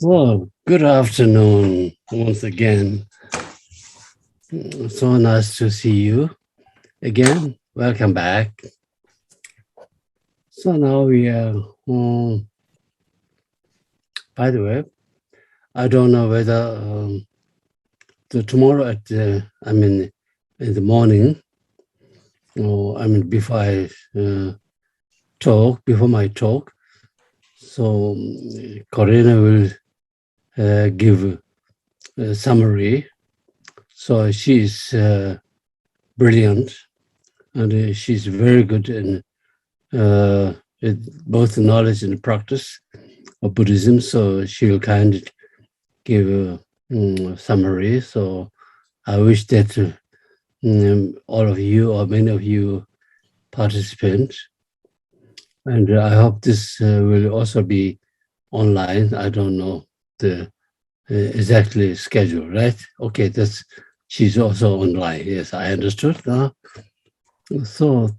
Well, good afternoon once again. So nice to see you again. Welcome back. So now we are, by the way, I don't know whether tomorrow in the morning, or before I before my talk, so Corina will give a summary. So she's brilliant, and she's very good in both knowledge and practice of Buddhism. So she will kind of give a summary. So I wish that all of you or many of you participate. And I hope this will also be online. I don't know the exactly schedule, right? Okay, she's also online. Yes, I understood. So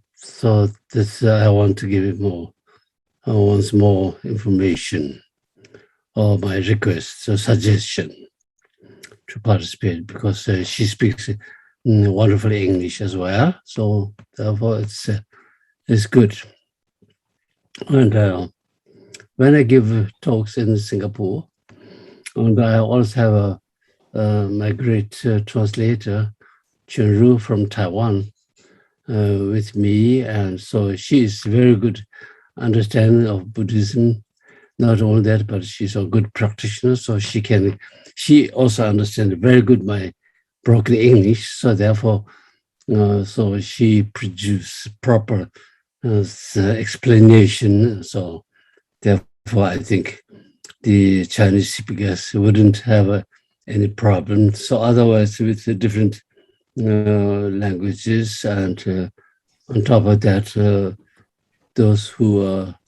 this I want to give it once more information or my request or suggestion to participate, because she speaks wonderful English as well. So therefore it's good. And when I give talks in Singapore, and I also have my great translator, Chunru from Taiwan, with me, and so she is very good understanding of Buddhism. Not only that, but she's a good practitioner, so she also understands very good my broken English. So therefore, so she produces proper explanation. So therefore, I think the Chinese speakers wouldn't have any problem. So otherwise, with the different languages, and on top of that, those who are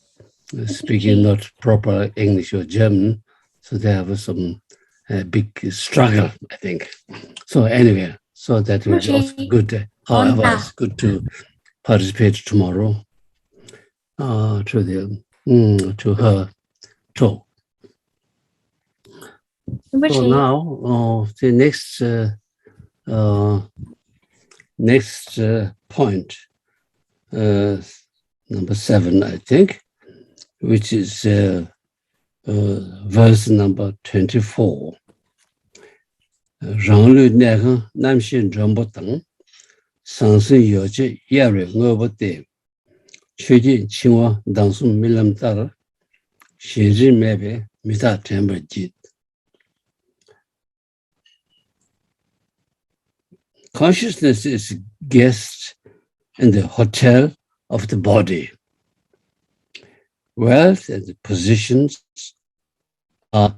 speaking not proper English or German, so they have some big struggle, I think. So anyway, so that will be also good. However, it's good to participate tomorrow to her talk. So now the next point, number 7, I think, which is verse number 24. Rang lu nèng nam xin zheng bo teng, sang sen yo zhe ya rui ngo bo de, qu jin qing wa dang sun mi lam tar, xin zhi me be mi da ten bo jit. Consciousness is guest in the hotel of the body. Wealth and the positions are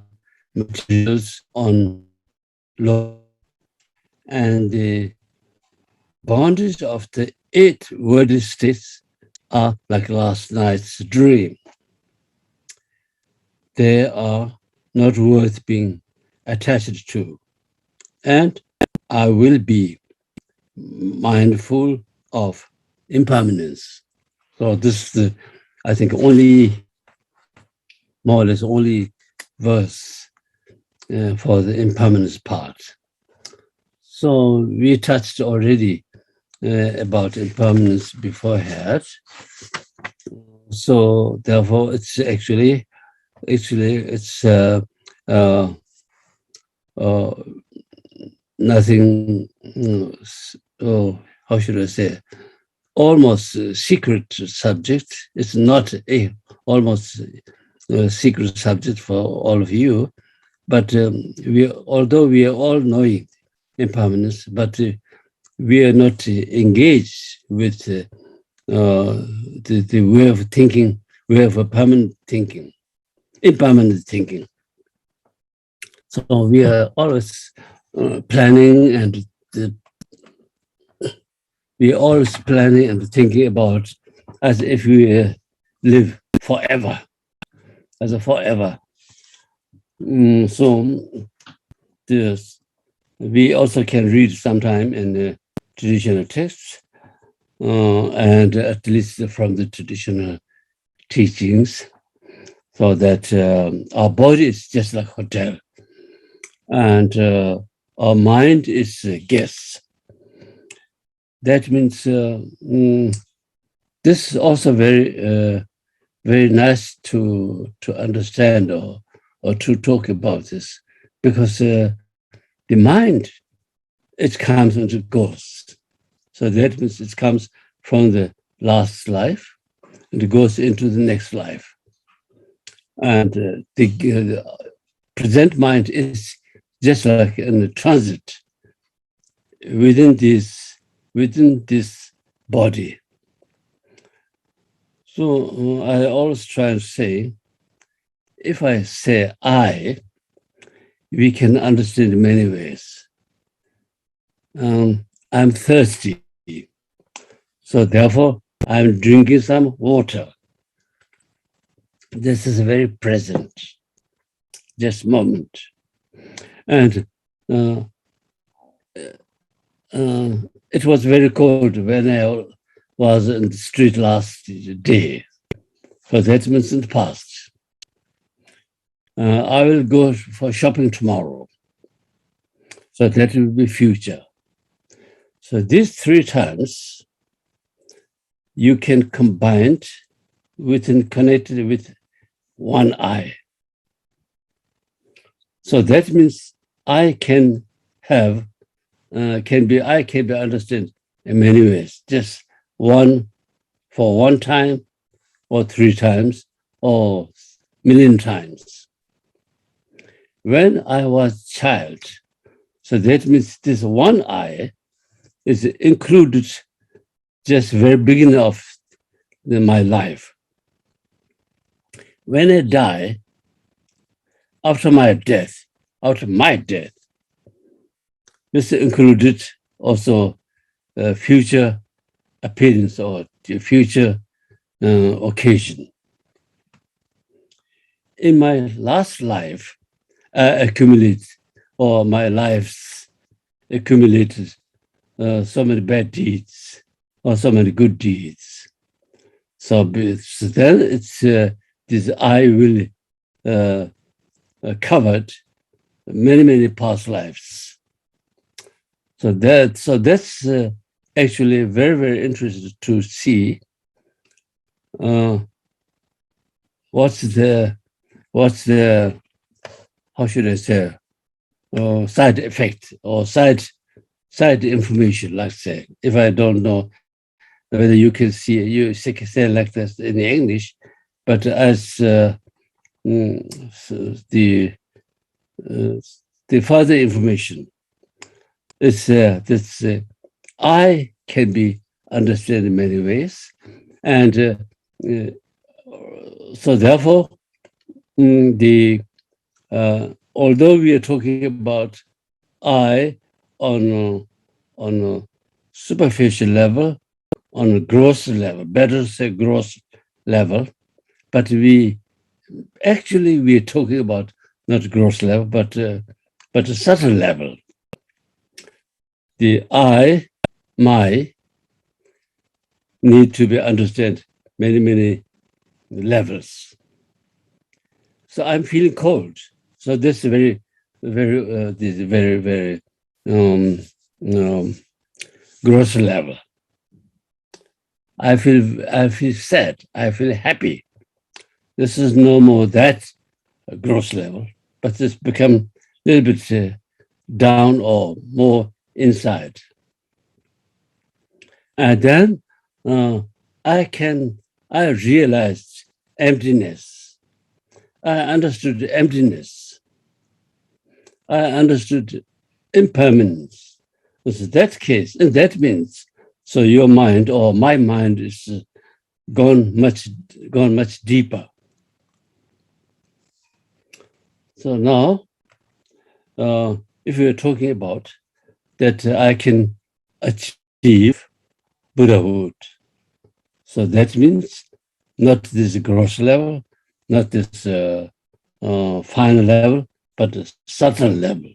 materials on law, and the boundaries of the 8 worldly states are like last night's dream. They are not worth being attached to, and I will be mindful of impermanence. So this is I think more or less only verse for the impermanence part. So we touched already about impermanence beforehand. So therefore, it's actually it's nothing. How should I say? Almost a secret subject. It's not almost a secret subject for all of you, but although we are all knowing impermanence, but we are not engaged with the way of thinking, way of impermanent thinking. So we are always planning and we're always planning and thinking about as if we live forever, as a forever. So we also can read sometime in the traditional texts, and at least from the traditional teachings, So that our body is just like a hotel, and our mind is a guest. That means this is also very nice to understand or to talk about this, because the mind, it comes and it goes. So that means it comes from the last life and it goes into the next life. And the present mind is just like in the transit within this body. So I always try and say, if I say I, we can understand in many ways. I'm thirsty, so therefore I'm drinking some water. This is very present, just moment. And it was very cold when I was in the street last day. So that means in the past. I will go for shopping tomorrow. So that will be future. So these three times you can combine within connected with one I. So that means I can have can be understood in many ways. Just one for one time, or three times, or million times. When I was child, so that means this one I is included just very beginning of my life. When I die, after my death, this included also future appearance or future occasion. In my last life, my lives accumulated so many bad deeds or so many good deeds. So then it's this I will covered many past lives. So that's actually very interesting to see what's the how should I say side effect or side information, like say, if I don't know whether you can see you say like this in English, but as the further information is this I can be understood in many ways, and so therefore although we are talking about I on a superficial level, on a gross level, better say gross level, but we are talking about not gross level, but a subtle level. The I, my, need to be understood many levels. So I'm feeling cold. So this is very gross level. I feel sad. I feel happy. This is no more that gross level, but it's become a little bit down or more inside. And then I realized emptiness. I understood emptiness. I understood impermanence. In that case, and that means, so your mind or my mind is gone much deeper. So now, if we're talking about that I can achieve Buddhahood, so that means not this gross level, not this final level, but a subtle level.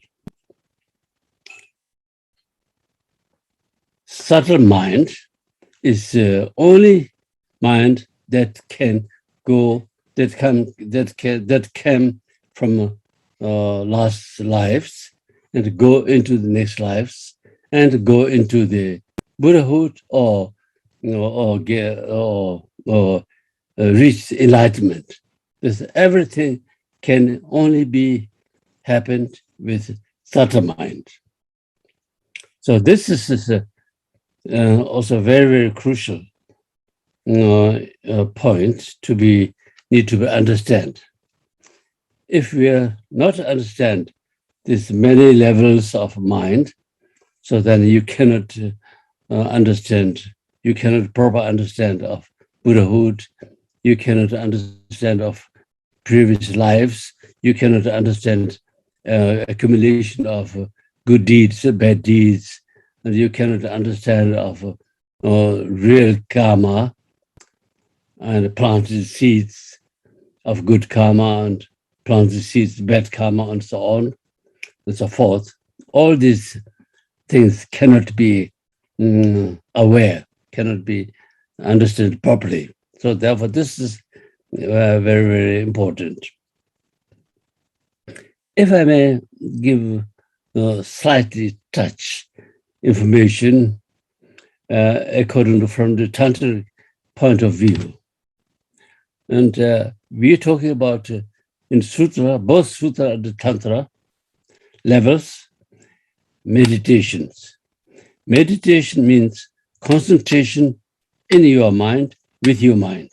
Subtle mind is the only mind that can go that came from last lives and go into the next lives and go into the Buddhahood or reach enlightenment. This everything can only be happened with subtle mind. So this is also very, very crucial point need to be understand. If we are not understand these many levels of mind, so then you cannot understand, you cannot proper understand of Buddhahood, you cannot understand of previous lives, you cannot understand accumulation of good deeds, bad deeds, and you cannot understand of real karma and planted seeds of good karma and planted seeds, bad karma, and so on and so forth. All these things cannot be aware, cannot be understood properly. So therefore, this is very, very important. If I may give slightly touch information according to from the Tantric point of view. And we're talking about in Sutra, both Sutra and the Tantra levels, meditations. Meditation means concentration in your mind, with your mind.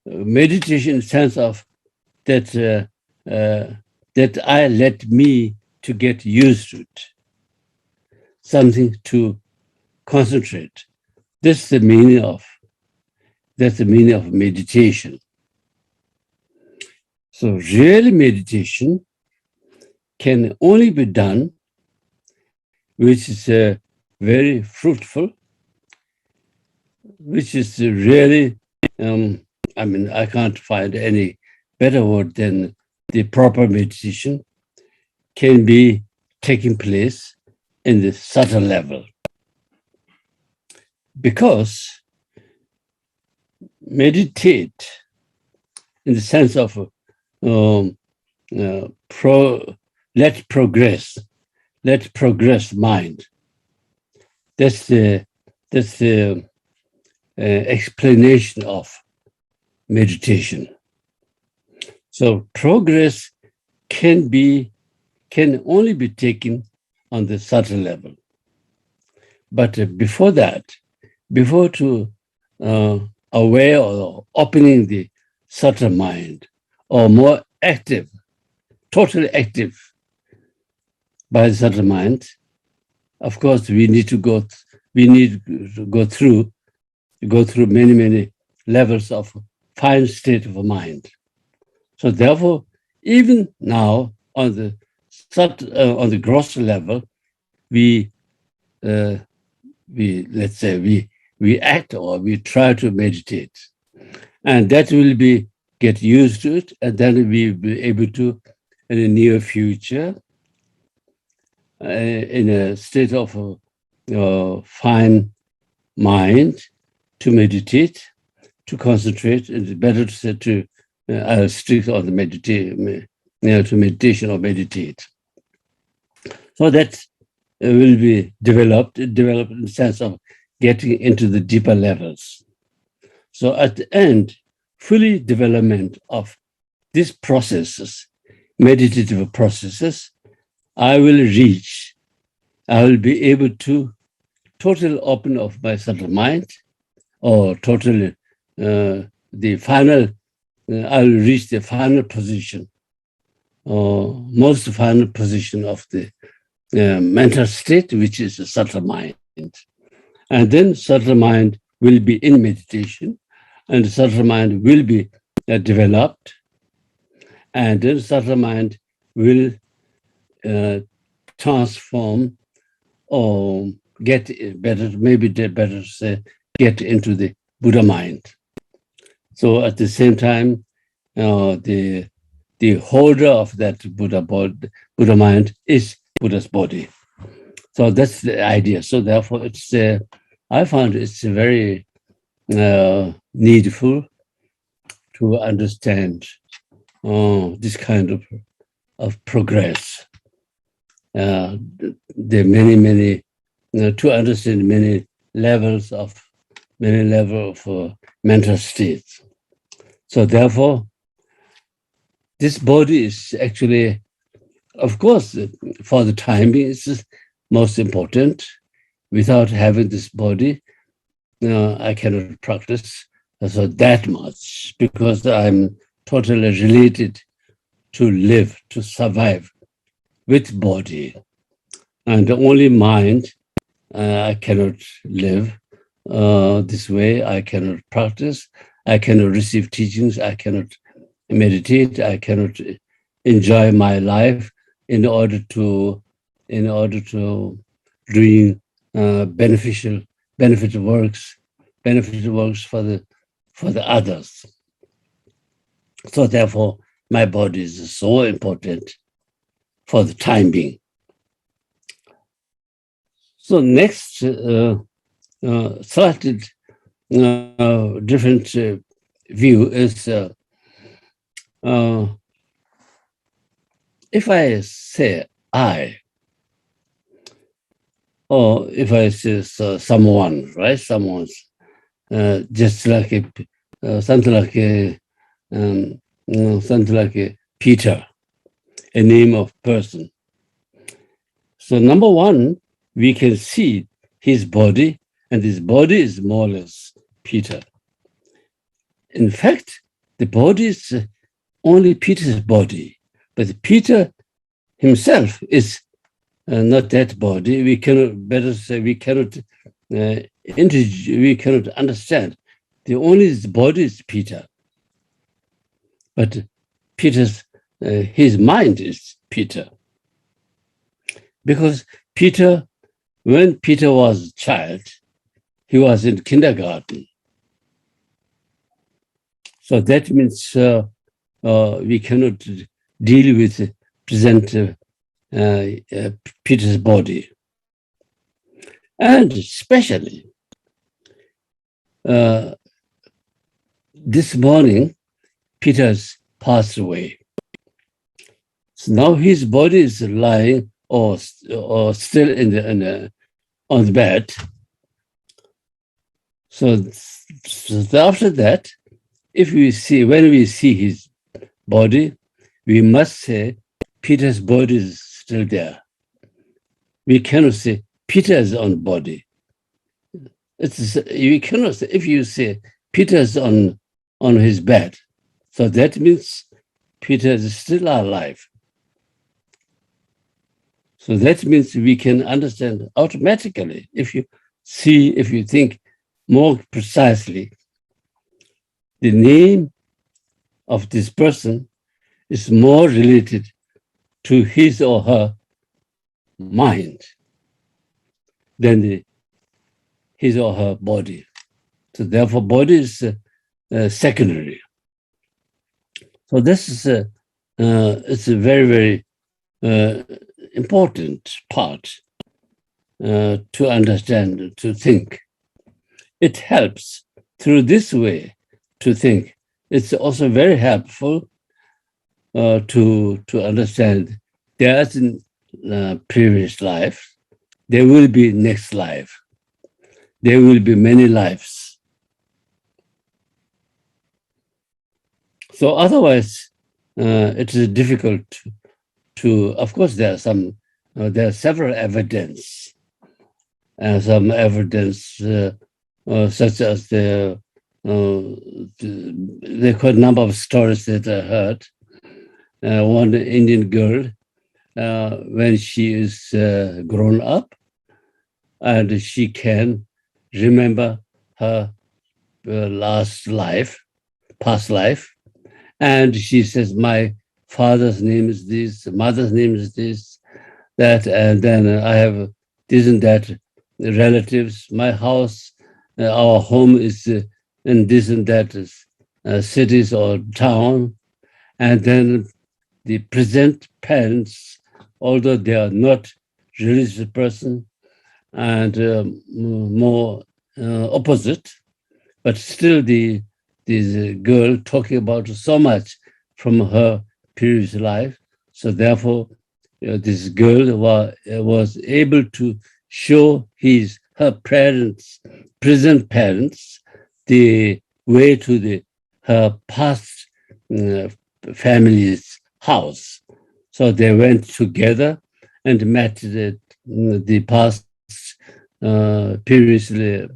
Meditation in the sense of that I let me to get used to it, something to concentrate. That's the meaning of meditation. So real meditation can only be done, which is very fruitful, which is really, I can't find any better word than the proper meditation can be taking place in the subtle level. Because meditate in the sense of let progress mind. That's the explanation of meditation. So progress can only be taken on the subtle level. But before that, before to aware or opening the subtle mind, or more active, totally active by the subtle mind, of course we need to go through many levels of fine state of mind. So therefore, even now on the gross level, we act or we try to meditate, and that will get used to it, and then we'll be able to, in the near future, in a state of fine mind, to meditate, to concentrate, and better to stick on the meditation, to meditation or meditate. So that will be developed in the sense of getting into the deeper levels. So at the end, fully development of these processes, meditative processes, I will be able to totally open up my subtle mind, or totally the final, I will reach the final position, or most final position of the mental state, which is a subtle mind. And then subtle mind will be in meditation, and subtle mind will be developed, and then subtle mind will transform or get better, better say, get into the Buddha mind. So at the same time, the holder of that Buddha mind is Buddha's body. So that's the idea. So therefore, I found it's very needful to understand this kind of progress. There are many, to understand many levels of mental states. So therefore, this body is actually, of course, for the time being, it's most important. Without having this body, I cannot practice so that much, because I'm totally related to live, to survive with body. And only mind, I cannot live this way. I cannot practice. I cannot receive teachings. I cannot meditate. I cannot enjoy my life in order to doing benefit works for the others. So therefore, my body is so important for the time being. So next, slightly different view is if I say I, or if I say someone, right? Someone's just like something like a Peter, a name of person. So number one, we can see his body, and his body is more or less Peter. In fact, the body is only Peter's body, but Peter himself is not that body. We cannot, better say, we cannot understand. The only body is Peter, but Peter's his mind is Peter, because Peter, when Peter was a child, he was in kindergarten. So that means we cannot deal with present Peter's body. And especially this morning, Peter's passed away. So now his body is lying or still on the bed. So after that, when we see his body, we must say Peter's body is still there. We cannot say Peter's own body. We cannot say, if you say Peter's on his bed, so that means Peter is still alive. So that means we can understand automatically, if you think more precisely, the name of this person is more related to his or her mind than his or her body. So therefore, body is secondary. So this is it's a very, very important part to understand, to think. It helps through this way to think. It's also very helpful to understand there's a previous life, there will be next life, there will be many lives. So otherwise, it is difficult to, of course, there are several evidence, some evidence such as the quite a number of stories that I heard. One Indian girl, when she is grown up, and she can remember her past life, and she says, my father's name is this, mother's name is this, that, and then I have this and that relatives, my house, our home is in this and that cities or town, and then the present parents, although they are not religious person and more opposite, but still the this girl talking about so much from her previous life. So therefore, this girl was able to show her parents, present parents, the way to her past family's house. So they went together and met the past previously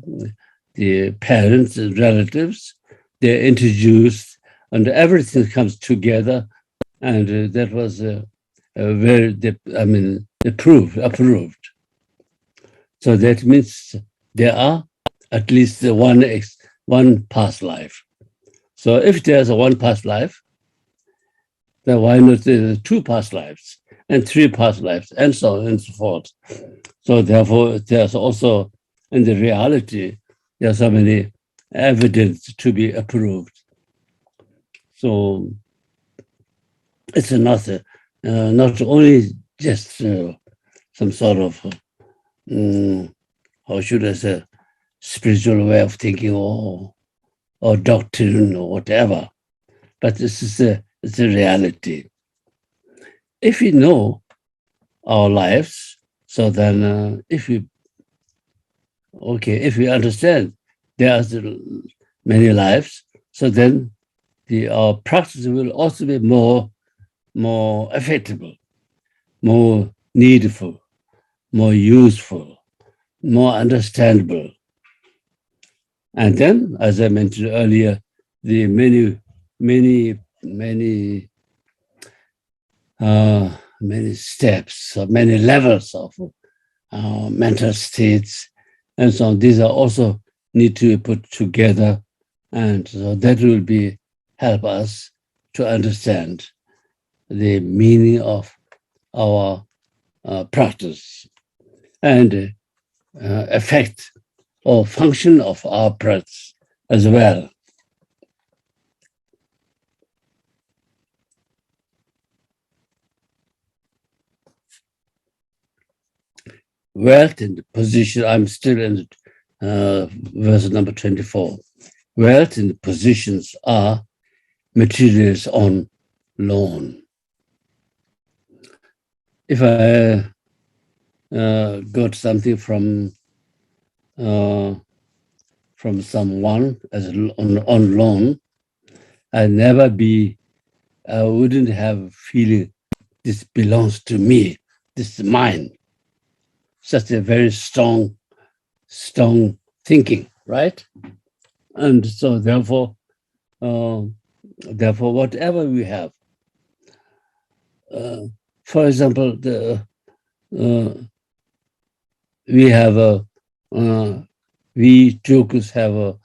the parents and relatives. They're introduced, and everything comes together, and that was approved. So that means there are at least one past life. So if there's a one past life, then why not two past lives and three past lives and so on and so forth. So therefore, there's also in the reality, there's so many evidence to be approved. So it's not only just some sort of how should I say, spiritual way of thinking or doctrine or whatever, but it's a reality. If we know our lives, so then if we understand there are many lives, so then our practice will also be more effective, more needful, more useful, more understandable. And then, as I mentioned earlier, the many steps, or many levels of mental states, and so on. These are also need to be put together, and so that will help us to understand the meaning of our practice and effect or function of our practice as well. Wealth and position, I'm still in verse number 24. Wealth and positions are materials on loan. If I got something from someone as on loan, I wouldn't have feeling this belongs to me, this is mine. Such a very strong thinking, right? And so therefore, whatever we have, for example, we Jokers have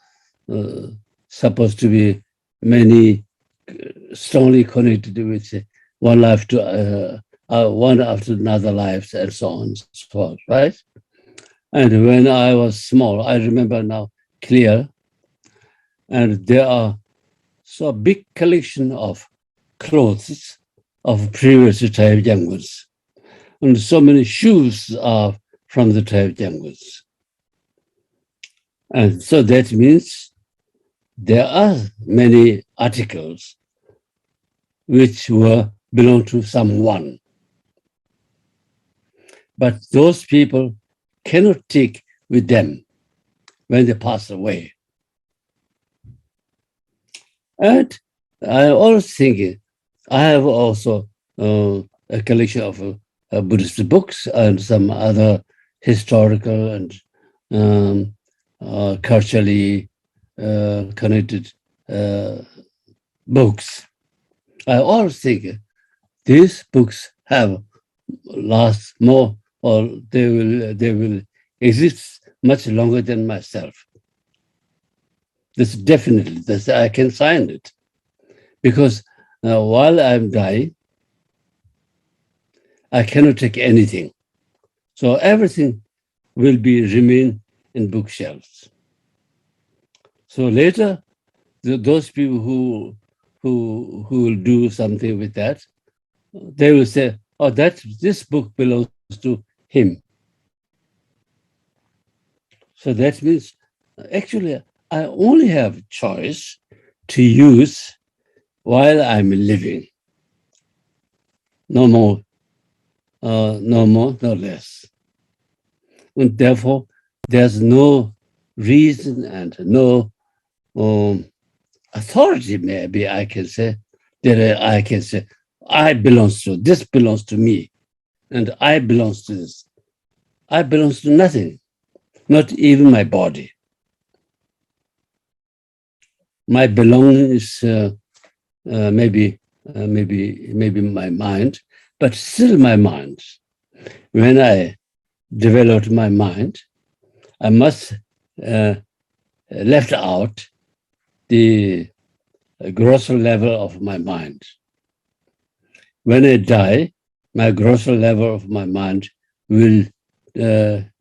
supposed to be many strongly connected with one life to one after another lives and so on and so forth, right? And when I was small, I remember now clear, and there are so big collection of clothes of previous tribe Yanguns, and so many shoes are from the tribe Yanguns. And so that means there are many articles which belong to someone. But those people cannot take with them when they pass away. And I always think I have also a collection of Buddhist books and some other historical and culturally connected books. I always think these books have last more, or they will exist much longer than myself. This definitely, I can sign it, because while I'm dying, I cannot take anything, so everything will remain in bookshelves. So later, those people who will do something with that, they will say, "Oh, this book belongs to him." So that means, actually, I only have choice to use while I'm living. No more, no more, no less. And therefore, there's no reason and no authority, maybe I can say, that I can say, I belongs to, this belongs to me, and I belongs to this. I belongs to nothing, not even my body. My belonging is maybe my mind, but still my mind. When I developed my mind, I must left out the grosser level of my mind. When I die, my grosser level of my mind will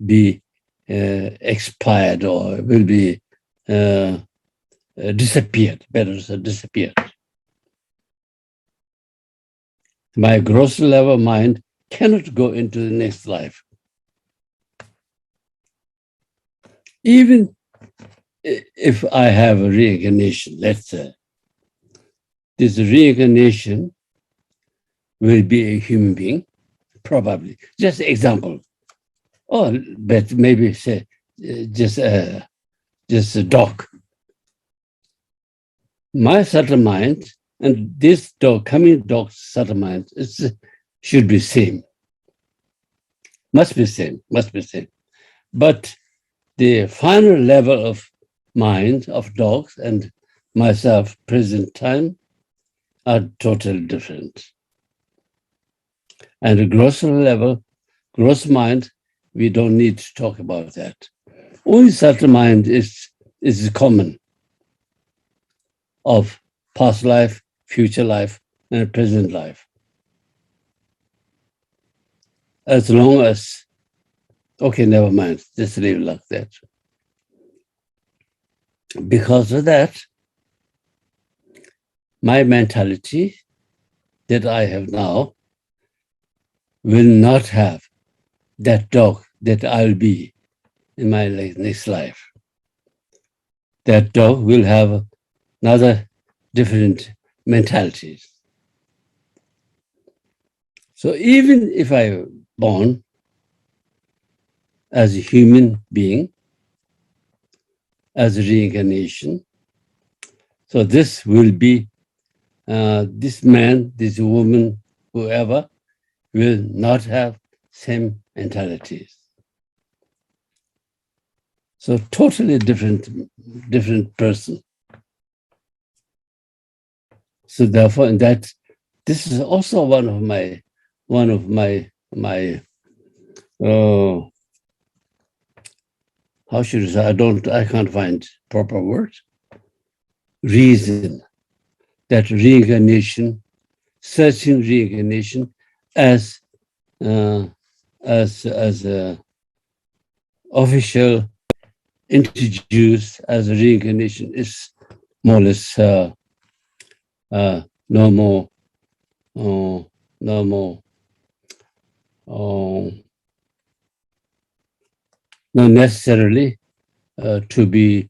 be expired or will be disappeared, better said, disappeared. My grosser level mind cannot go into the next life. Even if I have a reincarnation, let's say, this reincarnation will be a human being, probably. Just an example. Or but maybe say just a dog. My subtle mind and this dog, coming dog's subtle mind, should be same. Must be same. But the final level of mind of dogs and myself present time are totally different. And the grosser level, gross mind, we don't need to talk about that. Only subtle mind is common of past life, future life, and present life. As long as, okay, never mind, just leave it like that. Because of that, my mentality that I have now will not have that dog that I'll be in my next life. That dog will have another different mentalities. So even if I'm born as a human being, as a reincarnation, so this will be, this man, this woman, whoever, will not have same mentalities. So totally different person. So therefore, in that, this is also one of my how should I say? I can't find proper word. Reason that reincarnation, searching reincarnation as a official introduced as a reincarnation is more or less no more not necessarily to be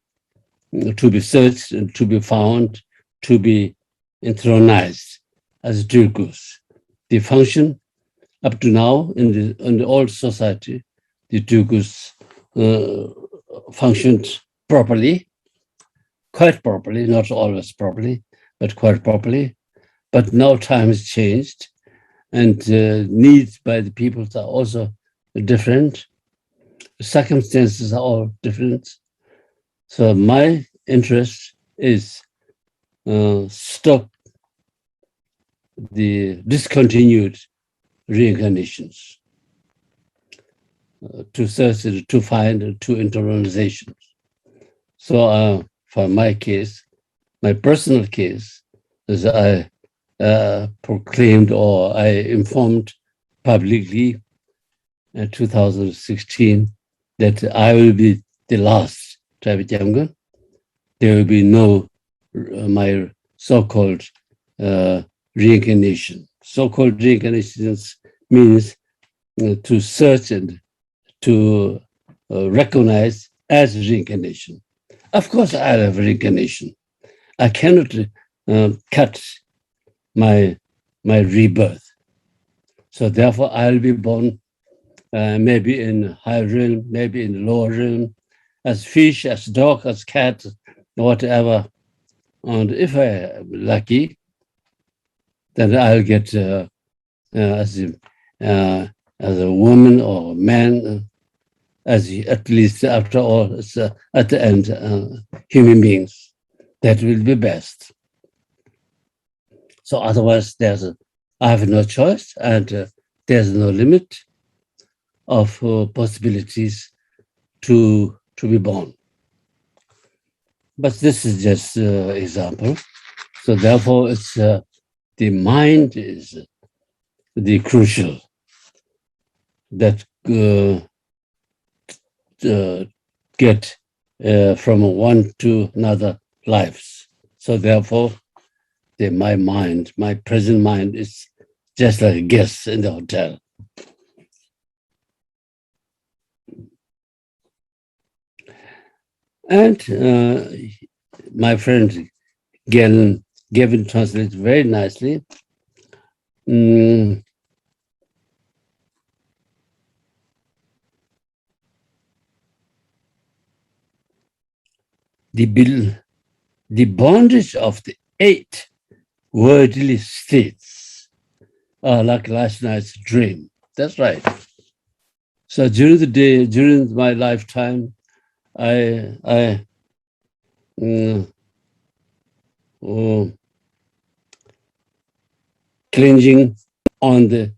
searched and to be found, to be enthronized as Durgus. The function up to now in the old society, the Durgus functioned properly, quite properly, not always properly, but quite properly. But now time has changed, and needs by the peoples are also different. Circumstances are all different. So my interest is stop the discontinued reincarnations, to search, to find, to internalizations. So for my case, my personal case, is I proclaimed or I informed publicly in 2016 that I will be the last Tribal Jamgon. There will be no my so-called reincarnation. So-called reincarnations means to search and to recognize as reincarnation. Of course, I'll have reincarnation. I cannot cut my rebirth. So therefore, I'll be born maybe in high realm, maybe in lower realm, as fish, as dog, as cat, whatever. And if I'm lucky, then I'll get as a woman or a man, at least after all, it's at the end, human beings. That will be best. So otherwise, I have no choice, and there's no limit of possibilities to be born. But this is just example. So therefore, it's the mind is the crucial that get from one to another lives. So therefore, my present mind is just like a guest in the hotel. And my friend Gaden translates very nicely. The bondage of the 8 worldly states are like last night's dream. That's right. So during the day, during my lifetime, I clinging on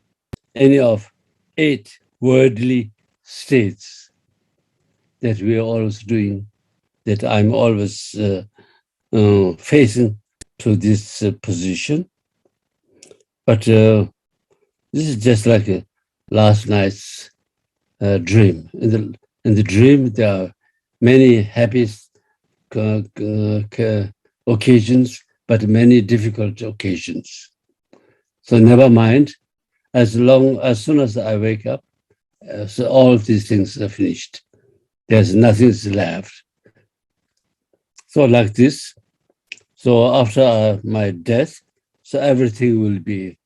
any of 8 worldly states that we are always doing, that I'm always facing to this position. But this is just like a last night's dream. In the dream, there are many happy occasions, but many difficult occasions. So never mind. As soon as I wake up, so all of these things are finished. There's nothing left. So like this. So after my death, so everything will be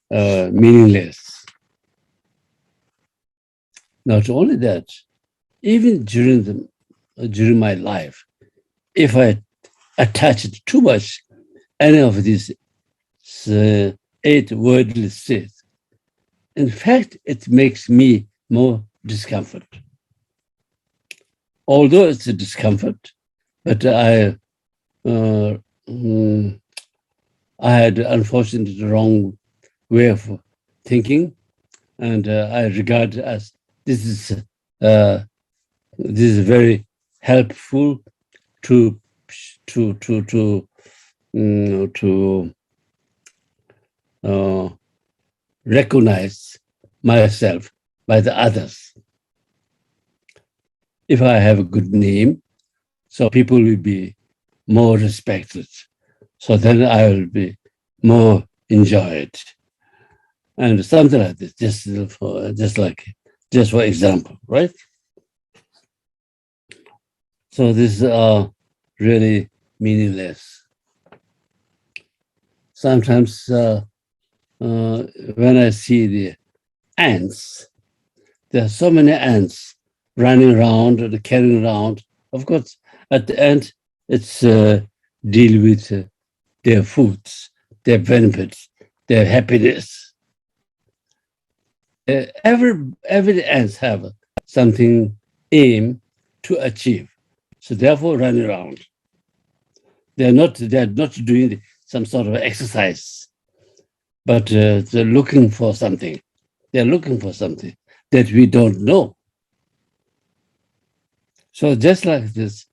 meaningless. Not only that, even during my life, if I attach too much any of these 8 worldly states, in fact, it makes me more discomfort. Although it's a discomfort, but I had unfortunately the wrong way of thinking, and I regard as this is very helpful to recognize myself by the others. If I have a good name, so people will be more respected. So then I will be more enjoyed. And something like this, just for example, right? So these are really meaningless. Sometimes when I see the ants, there are so many ants running around and carrying around. Of course, at the end, it's deal with their foods, their benefits, their happiness. Every ants have something aim to achieve. So therefore, running around. They're not doing some sort of exercise, but they're looking for something. They're looking for something that we don't know. So just like this,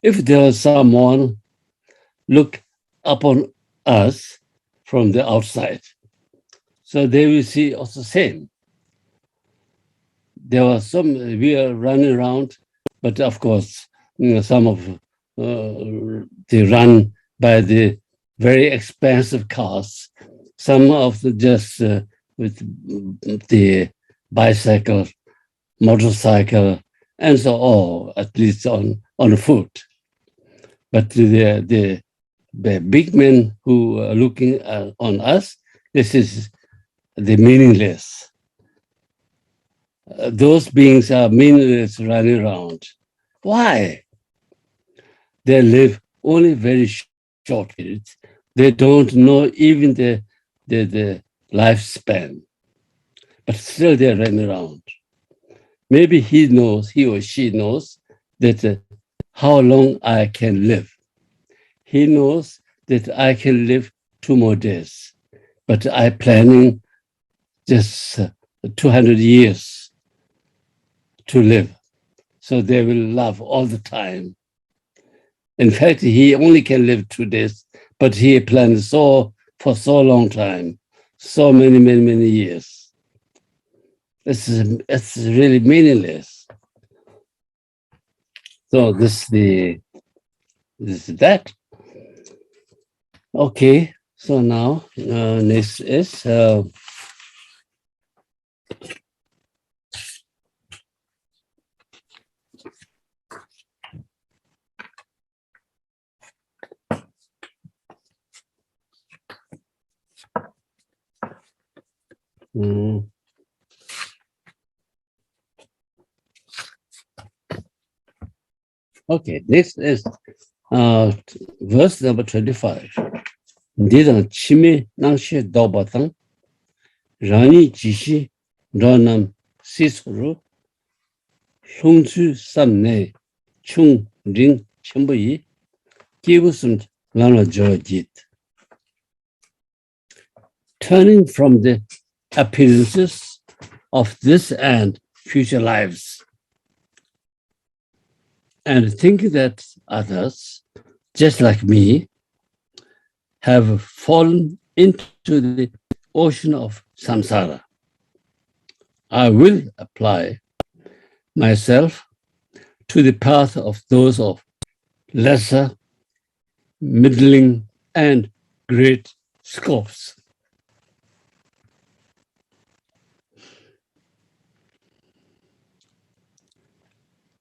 if there was someone look upon us from the outside, so they will see also same. There was we are running around, but of course, some of they run by the very expensive cars. Some of the just with the bicycle, motorcycle, and so on, at least on foot. But the big men who are looking on us, this is the meaningless. Those beings are meaningless running around. Why? They live only very short periods. They don't know even the lifespan, but still they're running around. Maybe he or she knows that how long I can live. He knows that I can live 2 more days, but I'm planning just 200 years to live. So they will laugh all the time. In fact, he only can live 2 days, but he planned for so long time, so many years. It's really meaningless. So this is that. Okay, so now next is okay, next is verse number 25. Nidang chime nangshe dobatang rani jishi ranam sisuru lungchu samne chung ring chimbuyi kibusum lana jojit. Turning from the appearances of this and future lives and thinking that others, just like me, have fallen into the ocean of samsara. I will apply myself to the path of those of lesser, middling, and great scopes.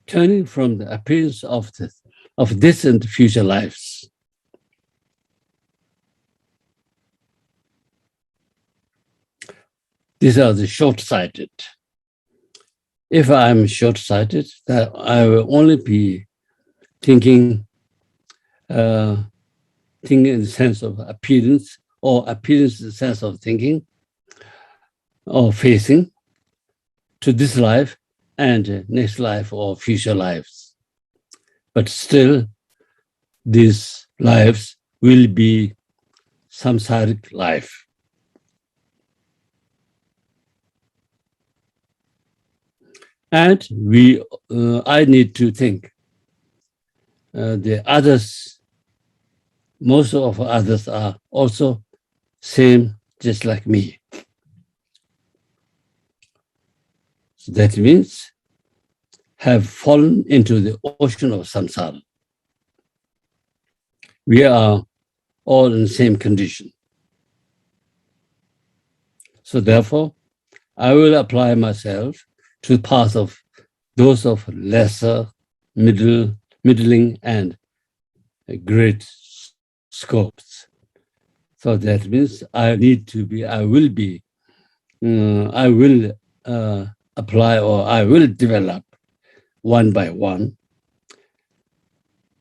Turning from the appearance of this and future lives. These are the short-sighted. If I'm short-sighted, that I will only be thinking in the sense of appearance, or appearance in the sense of thinking, or facing to this life and next life or future lives. But still, these lives will be samsaric life. And I need to think the others, most of others are also same, just like me. So that means have fallen into the ocean of samsara. We are all in the same condition. So therefore, I will apply myself to the path of those of lesser, middling, and great scopes. So that means I will apply, or I will develop one by one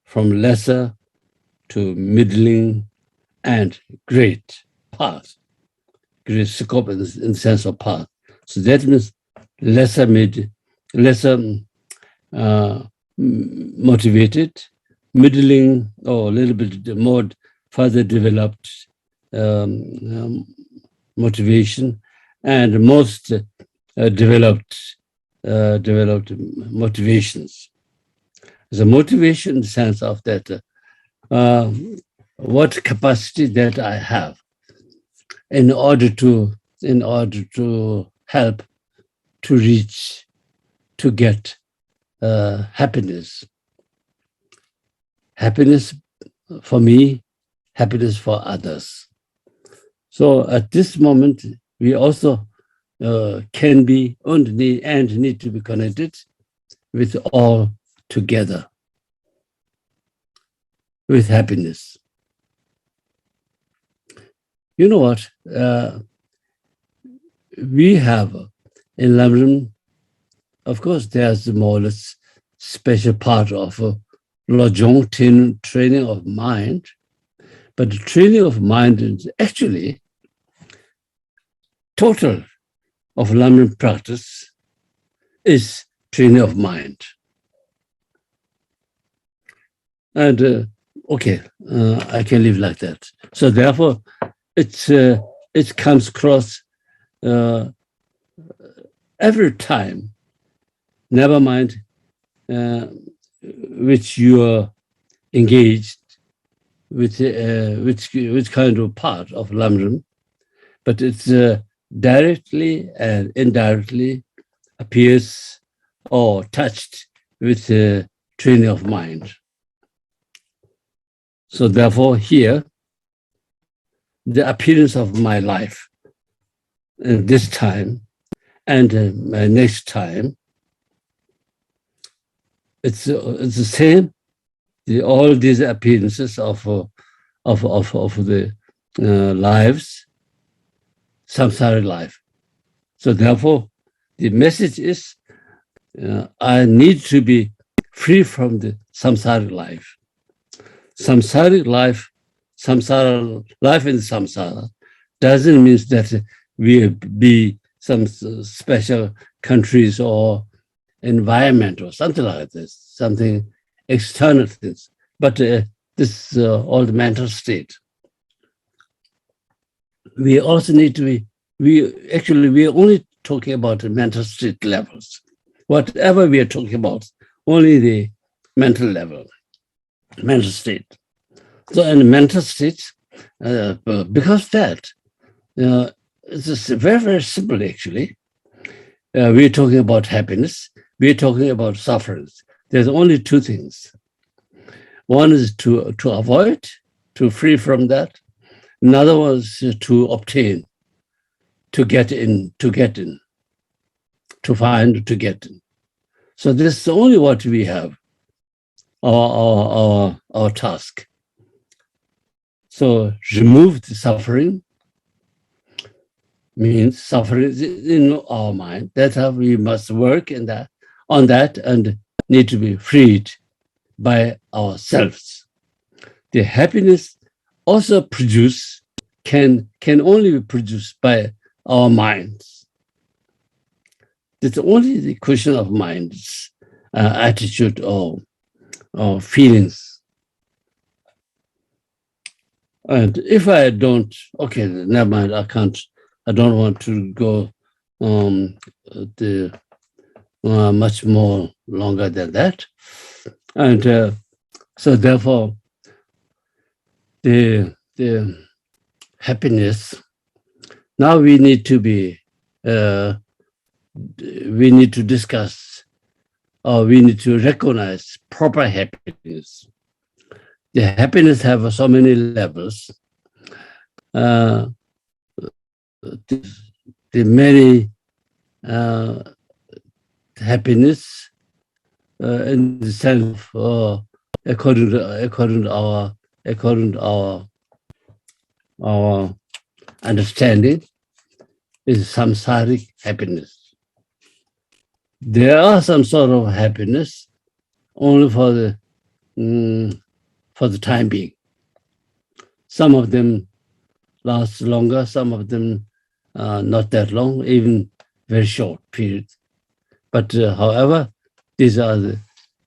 from lesser to middling and great path, great scope in the sense of path. So that means lesser motivated, middling, or a little bit more further developed motivation, and most developed motivations. The motivation in the sense of that what capacity that I have in order to help to reach, to get happiness. Happiness for me, happiness for others. So at this moment, we also can be and need to be connected with all together, with happiness. You know what? We have in Lamrim, of course, there's the more or less special part of Lojong training of mind, but the training of mind is actually total of Lamrim practice is training of mind. And okay, I can live like that. So therefore, it comes across every time. Never mind which you are engaged with, which kind of part of Lamrim, but it's directly and indirectly appears or touched with training of mind. So therefore, here, the appearance of my life this time and my next time, it's the same. All these appearances of the lives, samsaric life. So therefore, the message is I need to be free from the samsaric life. Samsaric life, samsara life in samsara doesn't mean that we be some special countries or environment or something like this, something external things. But this is all the mental state. We also need to be, we're only talking about the mental state levels. Whatever we are talking about, only the mental level, mental state. So in the mental state, because that, it's very, very simple actually. We're talking about happiness, we're talking about sufferance. There's only two things. One is to avoid, to free from that. Another one is to obtain, to get in, to find, to get in. So this is only what we have, our task. So remove the suffering means suffering is in our mind. That's how we must work on that and need to be freed by ourselves. The happiness also can only be produced by our minds. It's only the question of mind's attitude or feelings. And if I don't, okay, never mind, I don't want to go much more longer than that. And so therefore, the happiness, now we need to discuss, or we need to recognize proper happiness. The happiness have so many levels. The many happiness in the sense of according to our understanding is samsaric happiness. There are some sort of happiness only for the time being. Some of them last longer, some of them not that long, even very short period. But however, these are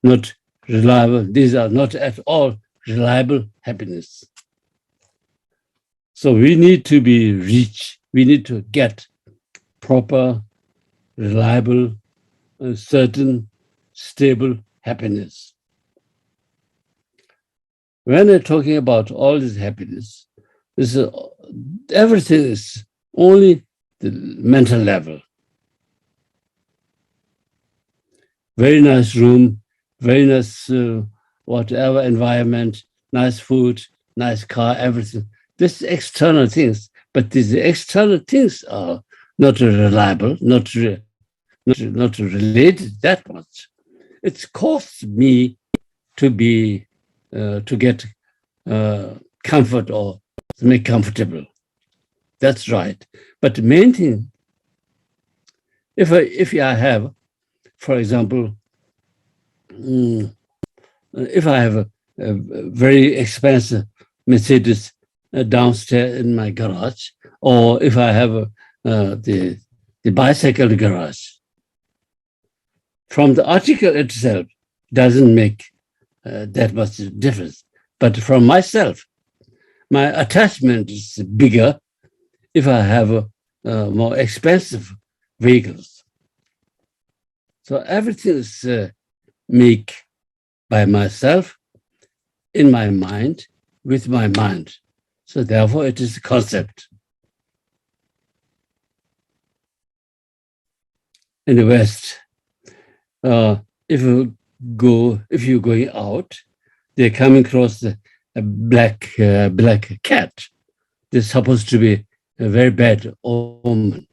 not reliable. These are not at all reliable happiness. So we need to be rich. We need to get proper, reliable, certain, stable happiness. When I'm talking about all this happiness, everything is only the mental level. Very nice room, very nice whatever environment, nice food, nice car, everything. This is external things, but these external things are not reliable, not related that much. It costs me to get comfort or to make comfortable. That's right. But the main thing, if I have, for example, if I have a very expensive Mercedes downstairs in my garage, or if I have the bicycle garage, from the article itself doesn't make that much difference. But from myself, my attachment is bigger if I have more expensive vehicles. So everything is made by myself, in my mind, with my mind. So therefore, it is a concept. In the West, if you're going out, they're coming across a black cat. They're supposed to be a very bad omen,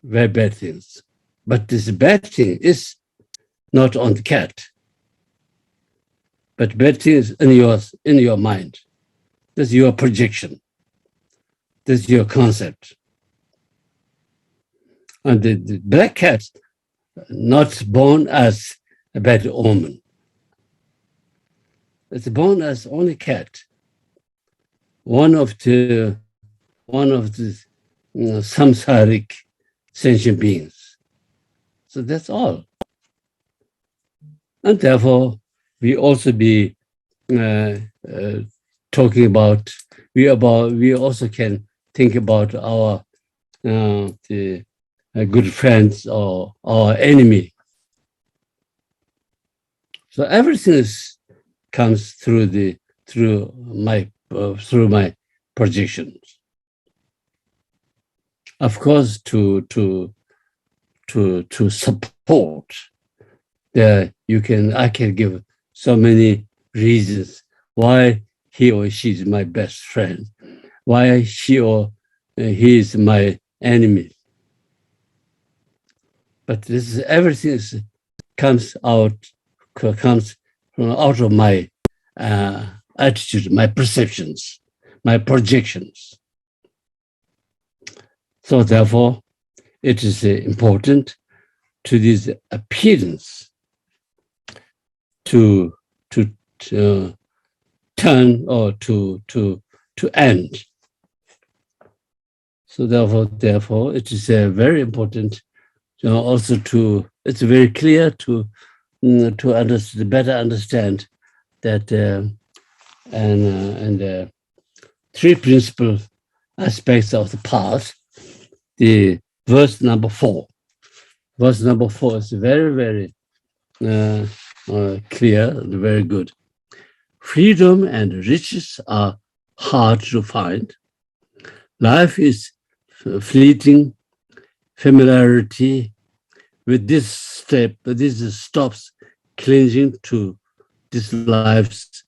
very bad things. But this bad thing is not on the cat, but bad things in your mind. That's your projection. That's your concept. And the black cat, not born as a bad omen. It's born as only cat. One of the samsaric sentient beings. So that's all. And therefore, we also be talking about, we also can think about our the good friends or our enemy. So everything comes through my projections. Of course, to support, I can give so many reasons why he or she is my best friend, why she or he is my enemy. But everything comes out of my attitude, my perceptions, my projections. So therefore, it is important to this appearance to turn or to end. So therefore, it is very important. Also, it's very clear to better understand that and three principal aspects of the path. The verse number 4. Verse number 4 is very, very clear and very good. Freedom and riches are hard to find. Life is fleeting. Familiarity with this stops clinging to this life's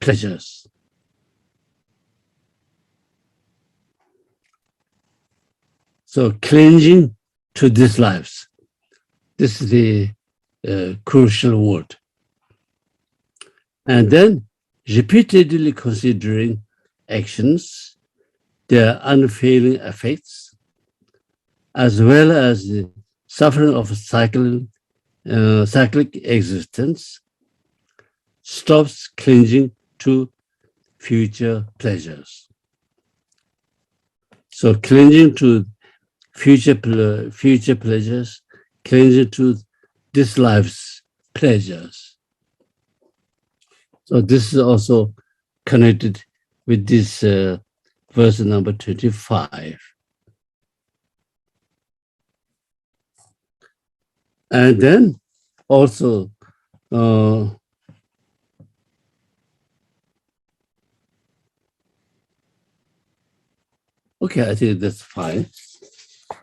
pleasures. So clinging to this life's, this is the crucial word. And then repeatedly considering actions, their unfailing effects, as well as the suffering of cyclic existence, stops clinging to future pleasures. So clinging to future pleasures, clinging to this life's pleasures. So this is also connected with this verse number 25. And then also, okay, I think that's fine.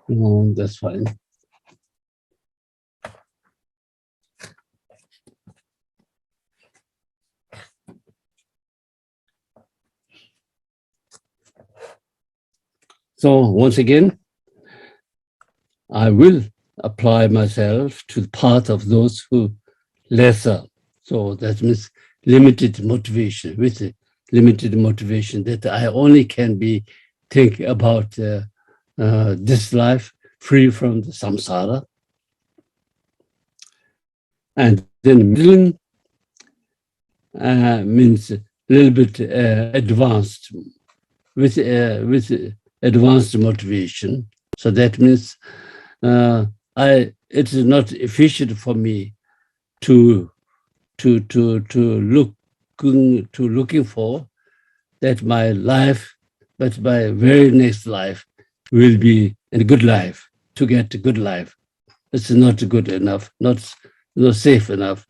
That's fine. So once again, I will apply myself to the path of those who lesser. So that means limited motivation with limited motivation that I only can be think about this life free from the samsara. And then middling means a little bit advanced, with advanced motivation. So that means it is not efficient for me to looking for that my life, but my very next life will be a good life, to get a good life. It's not good enough, not safe enough,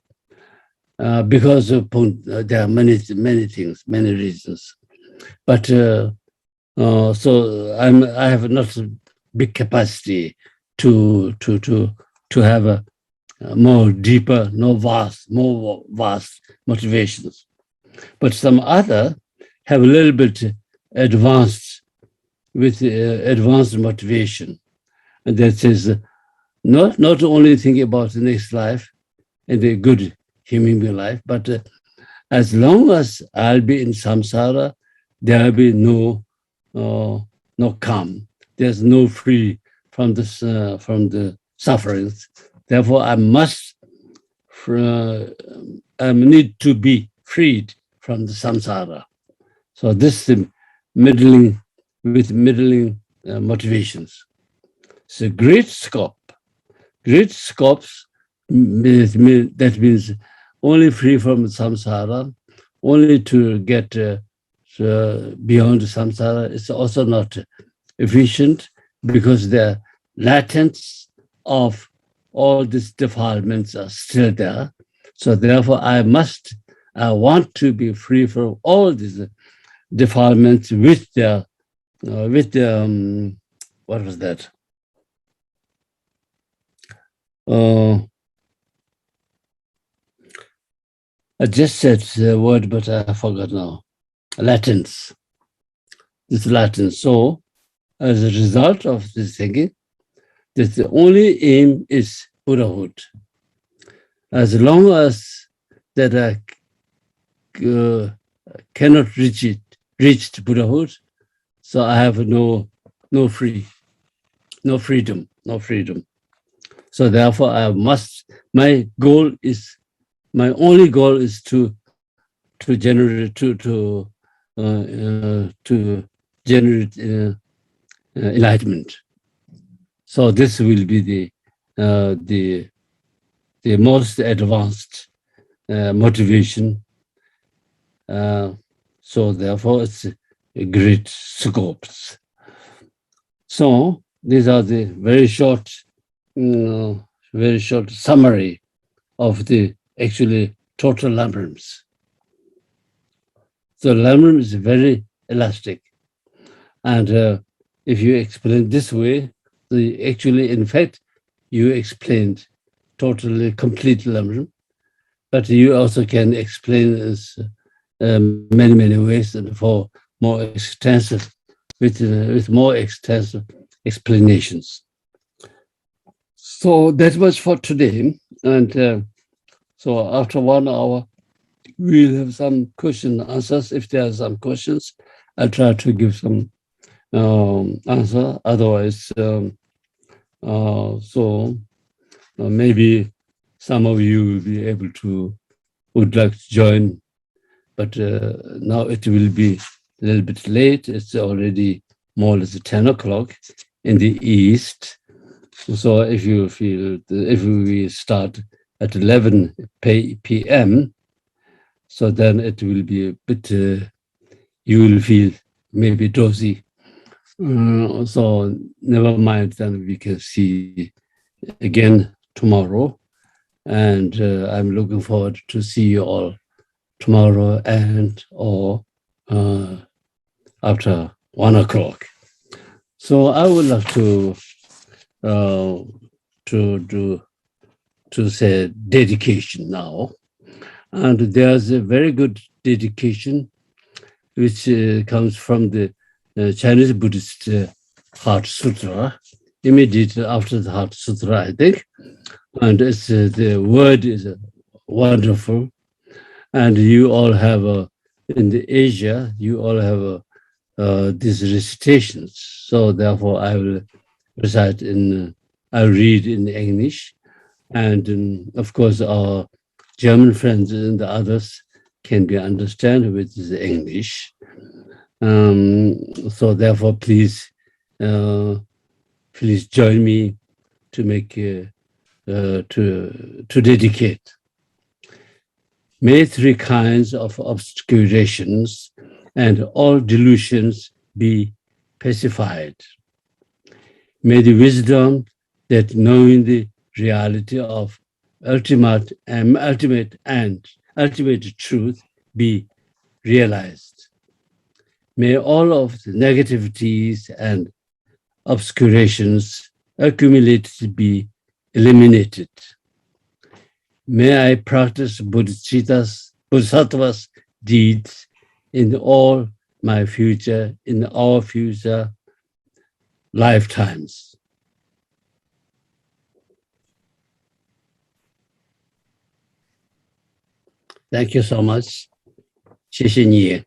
because of, there are many things, many reasons. But so I have not a big capacity to have a more deeper, more vast motivations. But some other have a little bit advanced, with advanced motivation, and that says not only thinking about the next life and a good human being life, but as long as I'll be in samsara, there will be no calm. There's no free from this from the sufferings. Therefore, I need to be freed from the samsara. So this is middling motivations. So great scope. Great scopes, that means only free from samsara, only to get beyond samsara. It's also not efficient, because the latents of all these defilements are still there. So therefore, I want to be free from all these defilements with the what was that? I just said the word, but I forgot now. Latents. This latent. So, as a result of this thinking, that the only aim is Buddhahood. As long as that I cannot reach Buddhahood, so I have no freedom. So therefore, my only goal is to generate enlightenment. So this will be the most advanced motivation. So therefore, it's a great scopes. So these are the very short summary of the actually total Lamrims. So Lamrim is very elastic, and if you explain this way, in fact, you explained totally complete Lamrim, but you also can explain this many ways, and for more extensive, with more extensive explanations. So that was for today, and so after 1 hour, we'll have some question and answers. If there are some questions, I'll try to give some answer. Otherwise, maybe some of you will be able would like to join, but now it will be a little bit late. It's already more or less 10 o'clock in the East. So if you feel, if we start at 11 p.m., so then it will be a bit, you will feel maybe dozy. So never mind, then we can see again tomorrow. And I'm looking forward to see you all tomorrow or after 1 o'clock. So I would like to say dedication now. And there's a very good dedication which comes from the Chinese Buddhist Heart Sutra, immediately after the Heart Sutra, I think. And the word is wonderful. And you all have in the Asia, you all have these recitations. So therefore, I will recite I'll read in English. And of course, our German friends and the others can be understand with the English. So therefore, please join me to make to dedicate. May three kinds of obscurations and all delusions be pacified. May the wisdom that knowing the reality of ultimate truth be realized. May all of the negativities and obscurations accumulated be eliminated. May I practice Bodhisattva's deeds in all our future lifetimes. Thank you so much. 谢谢你。